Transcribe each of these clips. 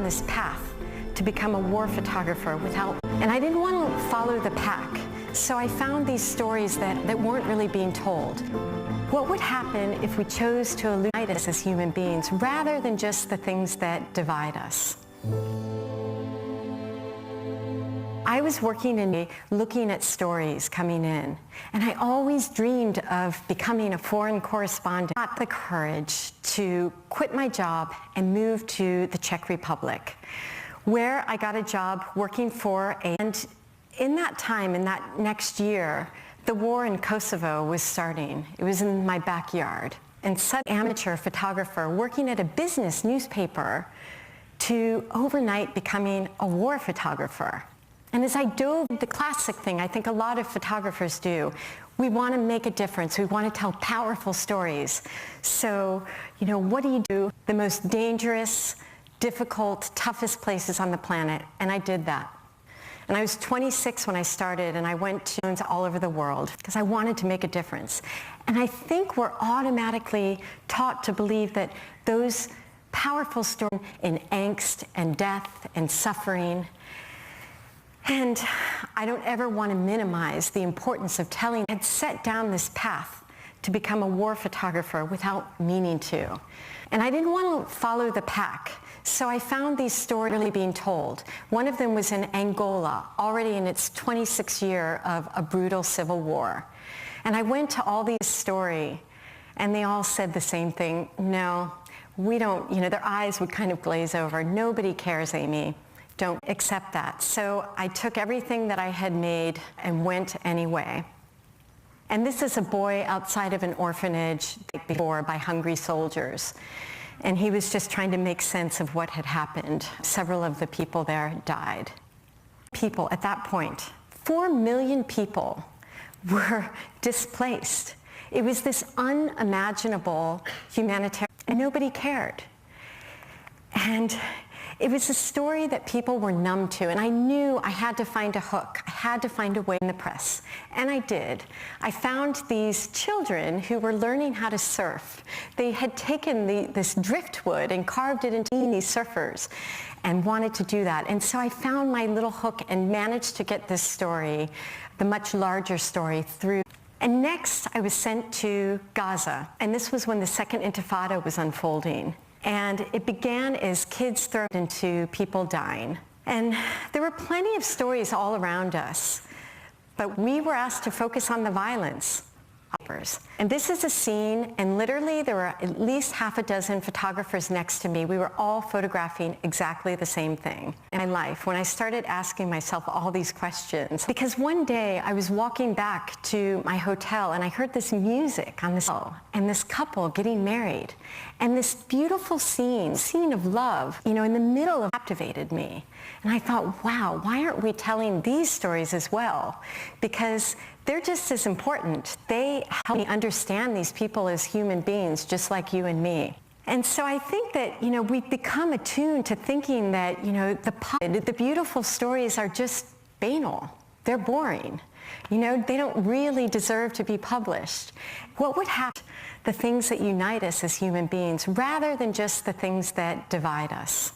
down this path to become a war photographer and I didn't want to follow the pack. So I found these stories that weren't really being told. What would happen if we chose to unite us as human beings rather than just the things that divide us? I was working looking at stories coming in, and I always dreamed of becoming a foreign correspondent. I got the courage to quit my job and move to the Czech Republic, where I got a job working and in that time, in that next year, the war in Kosovo was starting. It was in my backyard. And such an amateur photographer working at a business newspaper to overnight becoming a war photographer. And as I dove the classic thing I think a lot of photographers do, we want to make a difference. We want to tell powerful stories. So, what do you do? The most dangerous, difficult, toughest places on the planet. And I did that. And I was 26 when I started, and I went to all over the world because I wanted to make a difference. And I think we're automatically taught to believe that those powerful stories in angst and death and suffering. And I don't ever want to minimize the importance of telling. I had set down this path to become a war photographer without meaning to. And I didn't want to follow the pack. So I found these stories really being told. One of them was in Angola, already in its 26th year of a brutal civil war. And I went to all these stories, and they all said the same thing. No, we don't, their eyes would kind of glaze over. Nobody cares, Amy. Don't accept that. So I took everything that I had made and went anyway. And this is a boy outside of an orphanage before by hungry soldiers. And he was just trying to make sense of what had happened. Several of the people there died. People at that point, 4 million people were displaced. It was this unimaginable humanitarian, and nobody cared. And it was a story that people were numb to, and I knew I had to find a hook. I had to find a way in the press, and I did. I found these children who were learning how to surf. They had taken this driftwood and carved it into these surfers and wanted to do that. And so I found my little hook and managed to get this story, the much larger story, through. And next, I was sent to Gaza, and this was when the Second Intifada was unfolding. And it began as kids thrown into people dying. And there were plenty of stories all around us, but we were asked to focus on the violence. And this is a scene, and literally there were at least half a dozen photographers next to me. We were all photographing exactly the same thing. In my life, when I started asking myself all these questions, because one day I was walking back to my hotel and I heard this music on the cell, and this couple getting married, and this beautiful scene of love, in the middle of captivated me. And I thought, wow, why aren't we telling these stories as well? Because they're just as important. They help me understand these people as human beings, just like you and me. And so I think that, we've become attuned to thinking that, the beautiful stories are just banal. They're boring. They don't really deserve to be published. What would happen? The things that unite us as human beings, rather than just the things that divide us.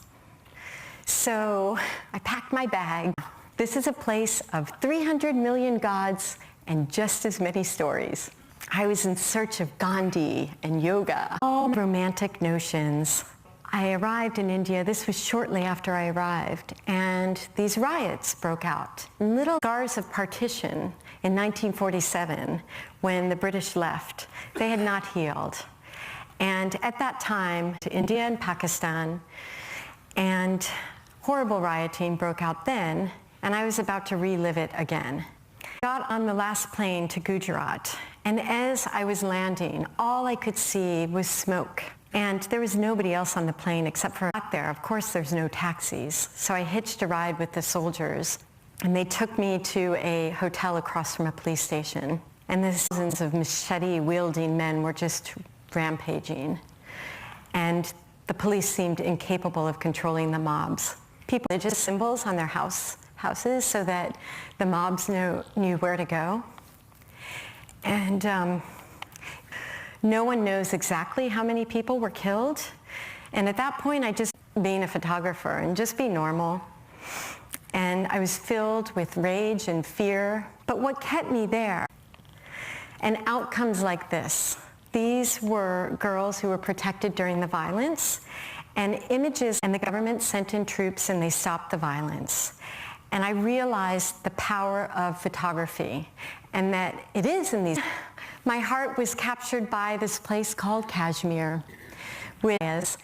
So I packed my bag. This is a place of 300 million gods and just as many stories. I was in search of Gandhi and yoga, all romantic notions. I arrived in India. This was shortly after I arrived, and these riots broke out. Little scars of partition in 1947 when the British left. They had not healed. And at that time, to India and Pakistan, and horrible rioting broke out then, and I was about to relive it again. I got on the last plane to Gujarat, and as I was landing, all I could see was smoke. And there was nobody else on the plane except for out there. Of course, there's no taxis. So I hitched a ride with the soldiers, and they took me to a hotel across from a police station. And the dozens of machete-wielding men were just rampaging. And the police seemed incapable of controlling the mobs. People had just symbols on their houses so that the mobs knew where to go. And no one knows exactly how many people were killed. And at that point, being a photographer and just be normal. And I was filled with rage and fear. But what kept me there? And outcomes like this. These were girls who were protected during the violence, and images, and the government sent in troops and they stopped the violence. And I realized the power of photography, and that it is in these. My heart was captured by this place called Kashmir, which is,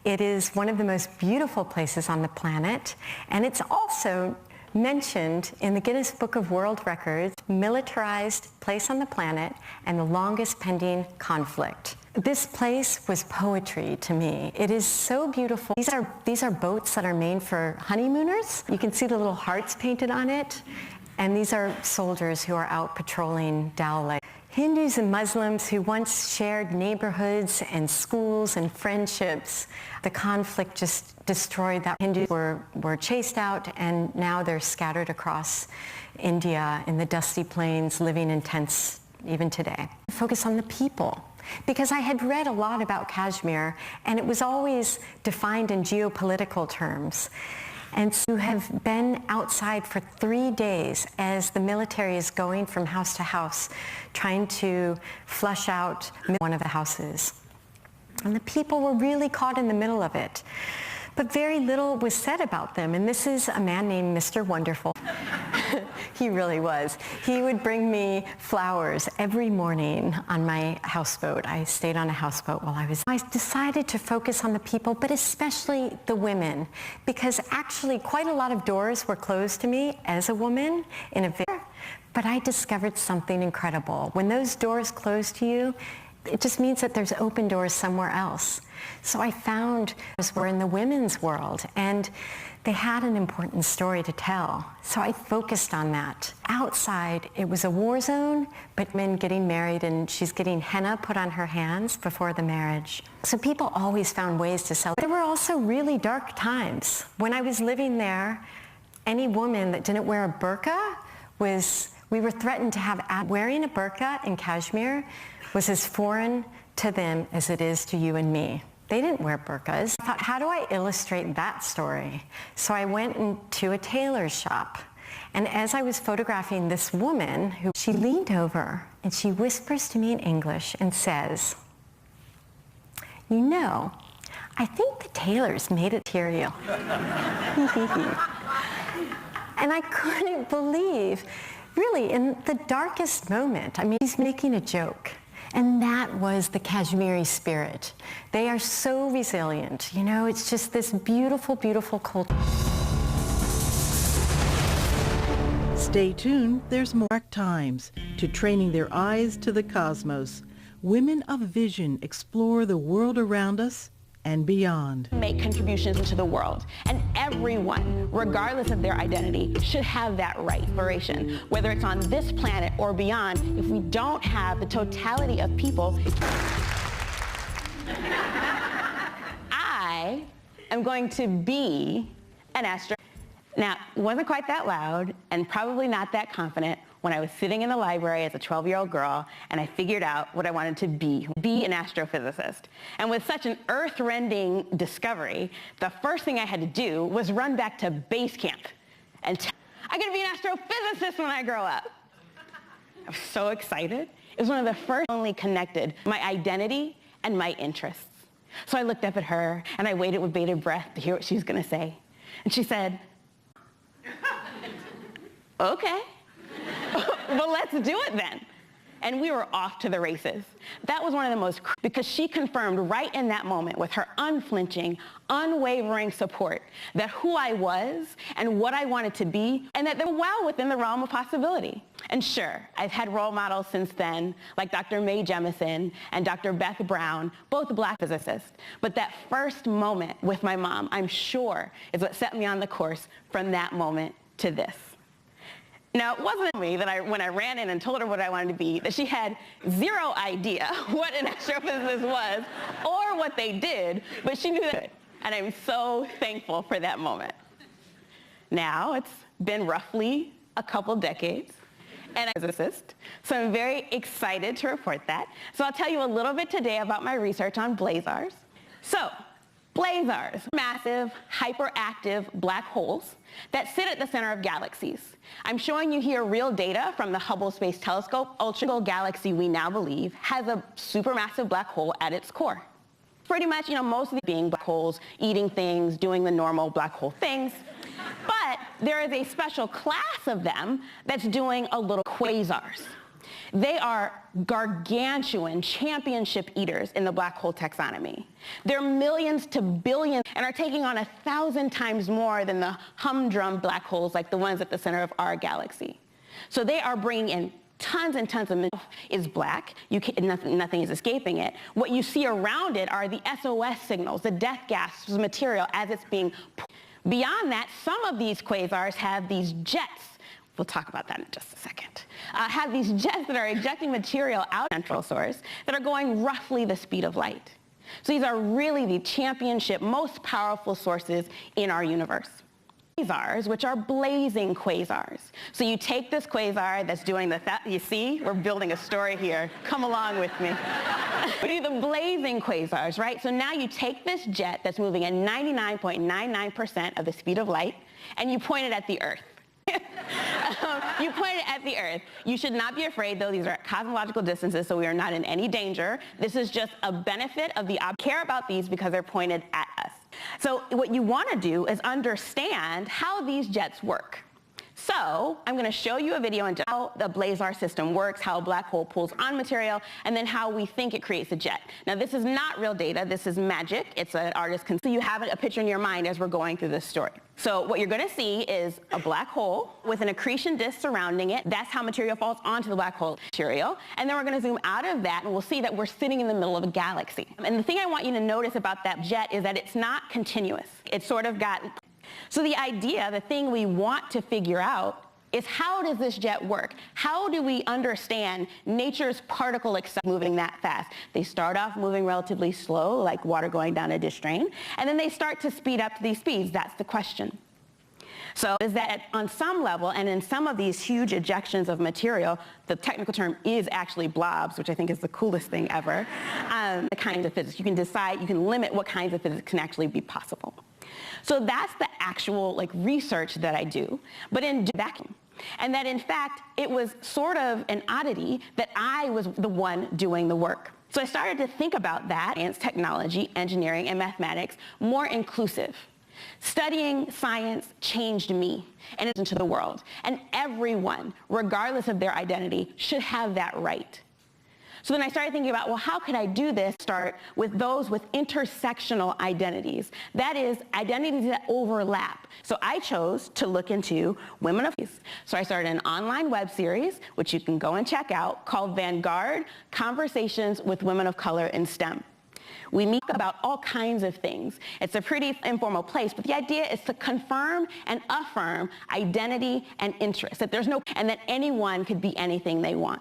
it is one of the most beautiful places on the planet, and it's also mentioned in the Guinness Book of World Records, militarized place on the planet and the longest pending conflict. This place was poetry to me. It is so beautiful. These are boats that are made for honeymooners. You can see the little hearts painted on it. And these are soldiers who are out patrolling Dal Lake. Hindus and Muslims who once shared neighborhoods and schools and friendships, the conflict just destroyed that. Hindus were chased out, and now they're scattered across India in the dusty plains, living in tents even today. Focus on the people, because I had read a lot about Kashmir, and it was always defined in geopolitical terms. And to have been outside for 3 days as the military is going from house to house, trying to flush out one of the houses. And the people were really caught in the middle of it. But very little was said about them. And this is a man named Mr. Wonderful. He really was. He would bring me flowers every morning on my houseboat. I stayed on a houseboat while I decided to focus on the people, but especially the women, because actually quite a lot of doors were closed to me as a woman in a but I discovered something incredible. When those doors close to you, it just means that there's open doors somewhere else. So I found we're in the women's world, and they had an important story to tell. So I focused on that. Outside, it was a war zone, but men getting married, and she's getting henna put on her hands before the marriage. So people always found ways to celebrate. There were also really dark times. When I was living there, any woman that didn't wear a burqa we were threatened to have. Wearing a burqa in Kashmir was as foreign to them as it is to you and me. They didn't wear burqas. I thought, how do I illustrate that story? So I went into a tailor's shop. And as I was photographing this woman, she leaned over and she whispers to me in English and says, "You know, I think the tailors made it material." And I couldn't believe, really, in the darkest moment, I mean, he's making a joke. And that was the Kashmiri spirit. They are so resilient. You know, it's just this beautiful, beautiful culture. Stay tuned, there's more times to training their eyes to the cosmos. Women of vision explore the world around us and beyond. Make contributions into the world, and everyone, regardless of their identity, should have that right. Exploration, whether it's on this planet or beyond, if we don't have the totality of people. I am going to be an astronaut. Now, it wasn't quite that loud and probably not that confident when I was sitting in the library as a 12-year-old girl and I figured out what I wanted to be an astrophysicist. And with such an earth-rending discovery, the first thing I had to do was run back to base camp and I'm going to be an astrophysicist when I grow up. I was so excited. It was one of the first only connected my identity and my interests. So I looked up at her and I waited with bated breath to hear what she was going to say. And she said, "Okay. Well, let's do it then." And we were off to the races. That was one of the most, because she confirmed right in that moment with her unflinching, unwavering support that who I was and what I wanted to be, and that they were well within the realm of possibility. And sure, I've had role models since then, like Dr. Mae Jemison and Dr. Beth Brown, both Black physicists. But that first moment with my mom, I'm sure, is what set me on the course from that moment to this. Now, it wasn't me that when I ran in and told her what I wanted to be, that she had zero idea what an astrophysicist was or what they did, but she knew that. And I'm so thankful for that moment. Now, it's been roughly a couple decades, and I'm a physicist, so I'm very excited to report that. So I'll tell you a little bit today about my research on blazars. So, Blazars, massive, hyperactive black holes that sit at the center of galaxies. I'm showing you here real data from the Hubble Space Telescope. Ultra galaxy, we now believe, has a supermassive black hole at its core. Pretty much, most of the being black holes, eating things, doing the normal black hole things. But there is a special class of them that's doing a little quasars. They are gargantuan championship eaters in the black hole taxonomy. They're millions to billions and are taking on 1,000 times more than the humdrum black holes like the ones at the center of our galaxy. So they are bringing in tons and tons of material. Is black. Nothing is escaping it. What you see around it are the SOS signals, the death gas material as it's being. Beyond that, some of these quasars have these jets. We'll talk about that in just a second. Have these jets that are ejecting material out of the central source that are going roughly the speed of light. So these are really the championship, most powerful sources in our universe. Quasars, which are blazing quasars. So you take this quasar that's doing you see, we're building a story here. Come along with me. We do the blazing quasars, right? So now you take this jet that's moving at 99.99% of the speed of light, and you point it at the Earth. You point it at the Earth. You should not be afraid, though. These are at cosmological distances, so we are not in any danger. This is just a benefit of the care about these because they're pointed at us. So what you want to do is understand how these jets work. So I'm going to show you a video on how the blazar system works, how a black hole pulls on material, and then how we think it creates a jet. Now, this is not real data. This is magic. It's an artist. So you have a picture in your mind as we're going through this story. So what you're going to see is a black hole with an accretion disk surrounding it. That's how material falls onto the black hole material. And then we're going to zoom out of that, and we'll see that we're sitting in the middle of a galaxy. And the thing I want you to notice about that jet is that it's not continuous. It's sort of got... So the idea, the thing we want to figure out is how does this jet work? How do we understand nature's particle moving that fast? They start off moving relatively slow, like water going down a dish drain, and then they start to speed up to these speeds. That's the question. So is that on some level, and in some of these huge ejections of material, the technical term is actually blobs, which I think is the coolest thing ever, the kinds of physics. You can decide, you can limit what kinds of physics can actually be possible. So that's the actual research that I do, but in vacuum. And that in fact, it was sort of an oddity that I was the one doing the work. So I started to think about that, science, technology, engineering, and mathematics, more inclusive. Studying science changed me and it's into the world. And everyone, regardless of their identity, should have that right. So then I started thinking about, well, how could I do this? Start with those with intersectional identities. That is, identities that overlap. So I chose to look into women of peace. So I started an online web series, which you can go and check out, called Vanguard: Conversations with Women of Color in STEM. We meet about all kinds of things. It's a pretty informal place, but the idea is to confirm and affirm identity and interest, that there's no, and that anyone could be anything they want.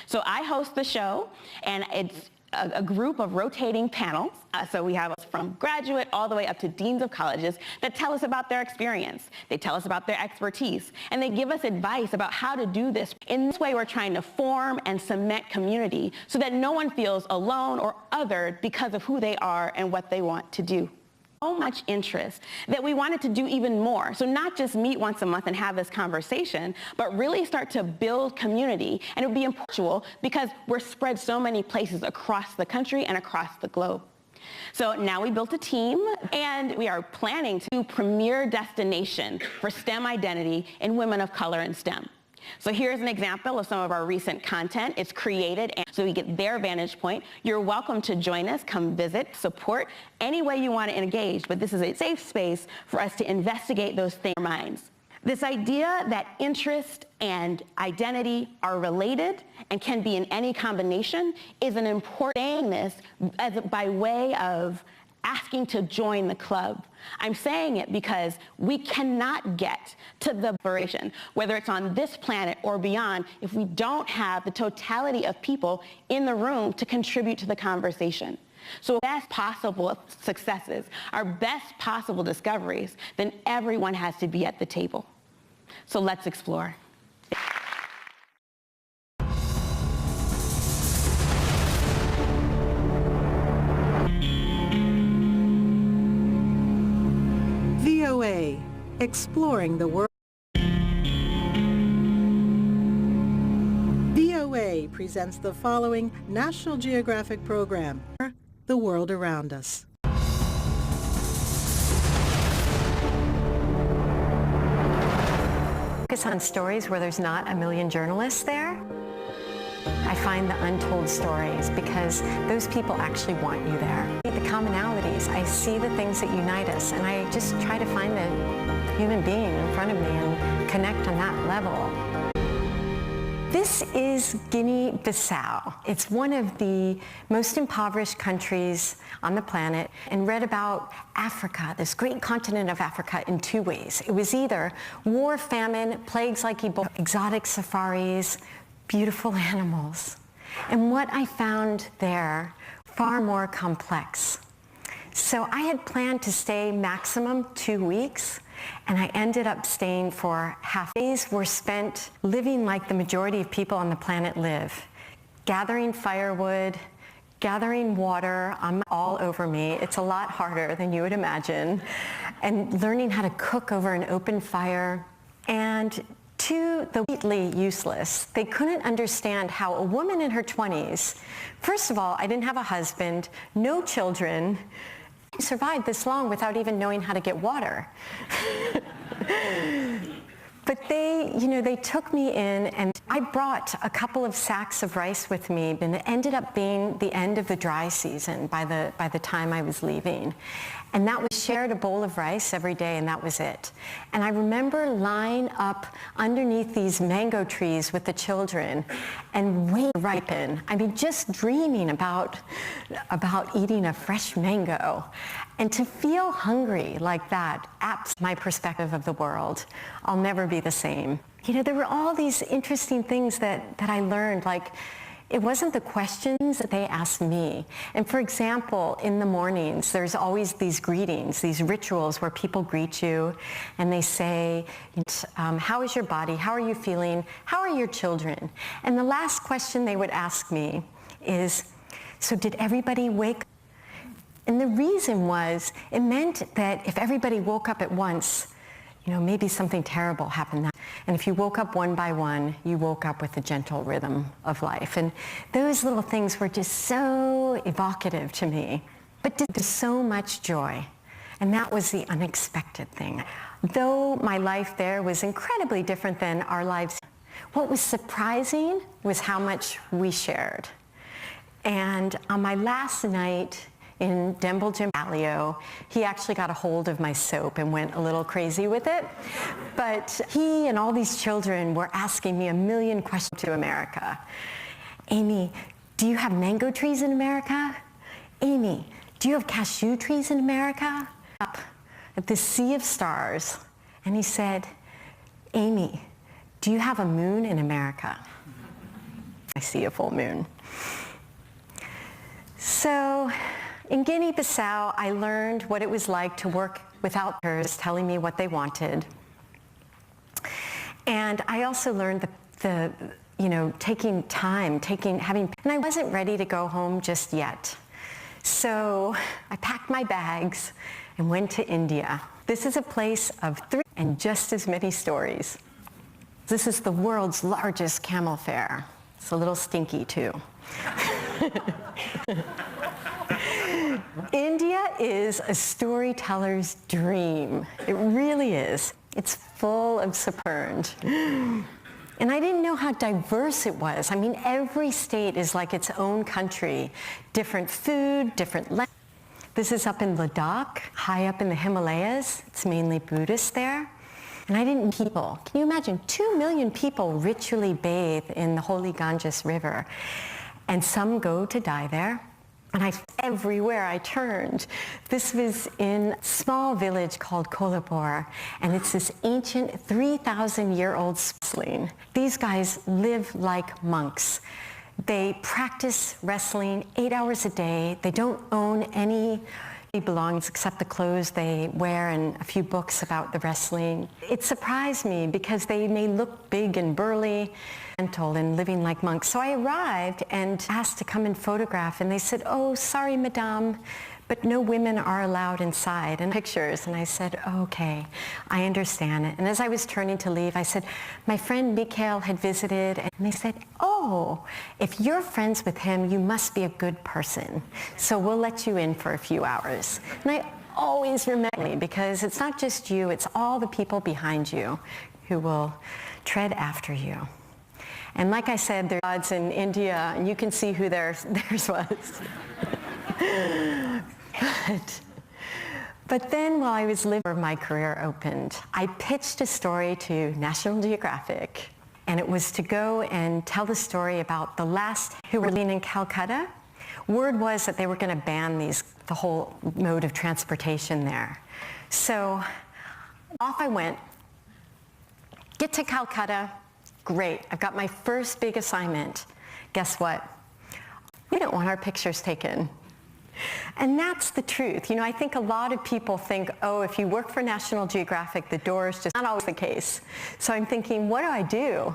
So I host the show, and it's a group of rotating panels. So we have from graduate all the way up to deans of colleges that tell us about their experience. They tell us about their expertise, and they give us advice about how to do this. In this way, we're trying to form and cement community so that no one feels alone or othered because of who they are and what they want to do. So much interest that we wanted to do even more. So not just meet once a month and have this conversation, but really start to build community. And it would be important because we're spread so many places across the country and across the globe. So now we built a team, and we are planning to premier destination for STEM identity in women of color in STEM. So here's an example of some of our recent content. It's created, and so we get their vantage point. You're welcome to join us, come visit, support, any way you want to engage, but this is a safe space for us to investigate those things in our minds. This idea that interest and identity are related and can be in any combination is an important saying by way of asking to join the club. I'm saying it because we cannot get to the liberation, whether it's on this planet or beyond, if we don't have the totality of people in the room to contribute to the conversation. So best possible successes, our best possible discoveries, then everyone has to be at the table. So let's explore. exploring the world. VOA presents the following National Geographic program, The World Around Us. Focus on stories where there's not a million journalists there. I find the untold stories because those people actually want you there. The commonalities, I see the things that unite us, and I just try to find the human being in front of me and connect on that level. This is Guinea-Bissau. It's one of the most impoverished countries on the planet, and read about Africa, this great continent of Africa, in two ways. It was either war, famine, plagues like Ebola, exotic safaris, beautiful animals. And what I found there, far more complex. So I had planned to stay maximum 2 weeks, and I ended up staying for half. Days were spent living like the majority of people on the planet live, gathering firewood, gathering water all over me. It's a lot harder than you would imagine, and learning how to cook over an open fire. And to the completely useless. They couldn't understand how a woman in her 20s, first of all, I didn't have a husband, no children, survived this long without even knowing how to get water. But they took me in, and I brought a couple of sacks of rice with me, and it ended up being the end of the dry season by the time I was leaving. And that was shared a bowl of rice every day, and that was it. And I remember lying up underneath these mango trees with the children and waiting to ripen. I mean, just dreaming about eating a fresh mango. And to feel hungry like that, my perspective of the world, I'll never be the same. There were all these interesting things that I learned, like, it wasn't the questions that they asked me. And for example, in the mornings, there's always these greetings, these rituals where people greet you and they say, how is your body? How are you feeling? How are your children? And the last question they would ask me is, so did everybody wake up? And the reason was, it meant that if everybody woke up at once, maybe something terrible happened. And if you woke up one by one, you woke up with the gentle rhythm of life. And those little things were just so evocative to me, but did so much joy. And that was the unexpected thing. Though my life there was incredibly different than our lives, what was surprising was how much we shared. And on my last night in Demble Jimbalio, he actually got a hold of my soap and went a little crazy with it. But he and all these children were asking me a million questions to America. Amy, do you have mango trees in America? Amy, do you have cashew trees in America? Up at the sea of stars. And he said, Amy, do you have a moon in America? I see a full moon. So, in Guinea-Bissau, I learned what it was like to work without others telling me what they wanted. And I also learned taking time, and I wasn't ready to go home just yet. So I packed my bags and went to India. This is a place of 3 and just as many stories. This is the world's largest camel fair. It's a little stinky too. India is a storyteller's dream. It really is. It's full of superns. And I didn't know how diverse it was. I mean, every state is like its own country. Different food, different language. This is up in Ladakh, high up in the Himalayas. It's mainly Buddhist there. And I didn't know people. Can you imagine? 2 million people ritually bathe in the holy Ganges River. And some go to die there. And everywhere I turned. This was in a small village called Kolhapur, and it's this ancient 3,000-year-old wrestling. These guys live like monks. They practice wrestling 8 hours a day. They don't own any belongings except the clothes they wear and a few books about the wrestling. It surprised me because they may look big and burly and living like monks. So I arrived and asked to come and photograph, and they said, oh, sorry, madame, but no women are allowed inside, and pictures. And I said, okay, I understand it. And as I was turning to leave, I said, my friend Mikhail had visited, and they said, oh, if you're friends with him, you must be a good person. So we'll let you in for a few hours. And I always remember me, because it's not just you, it's all the people behind you who will tread after you. And like I said, there's gods in India, and you can see who theirs was. But then while I was living, my career opened. I pitched a story to National Geographic, and it was to go and tell the story about the last who were living in Calcutta. Word was that they were going to ban the whole mode of transportation there. So off I went. Get to Calcutta. Great, I've got my first big assignment. Guess what? We don't want our pictures taken. And that's the truth. You know, I think a lot of people think, oh, if you work for National Geographic, the door is just not always the case. So I'm thinking, what do I do?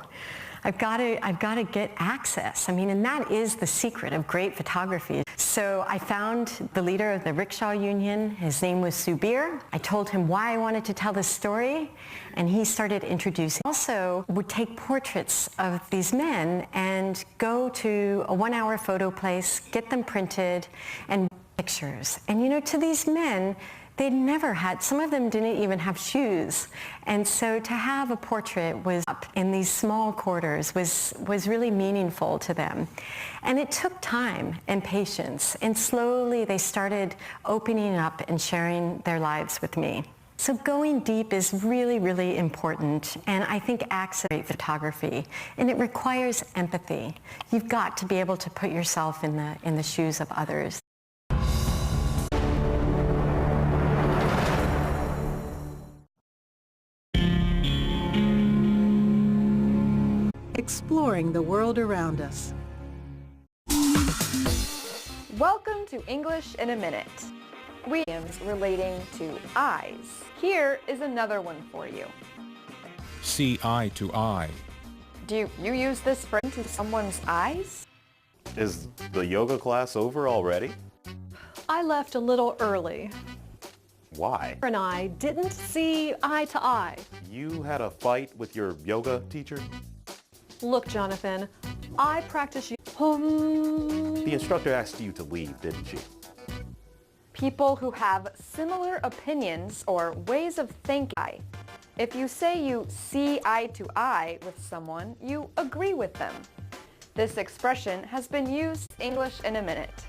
I've got to get access. I mean, and that is the secret of great photography. So I found the leader of the rickshaw union. His name was Subir. I told him why I wanted to tell this story, and he started introducing. Also would take portraits of these men and go to a 1-hour photo place, get them printed, and pictures. And you know, to these men, they'd never had, some of them didn't even have shoes. And so to have a portrait was up in these small quarters was really meaningful to them. And it took time and patience. And slowly they started opening up and sharing their lives with me. So going deep is really, really important. And I think access photography. And it requires empathy. You've got to be able to put yourself in the shoes of others. Exploring the world around us. Welcome to English in a Minute. Idioms relating to eyes. Here is another one for you. See eye to eye. Do you use this phrase to someone's eyes? Is the yoga class over already? I left a little early. Why? And I didn't see eye to eye. You had a fight with your yoga teacher? Look, Jonathan, I practice. The instructor asked you to leave, didn't she? People who have similar opinions or ways of thinking. If you say you see eye to eye with someone, you agree with them. This expression has been used in English in a Minute.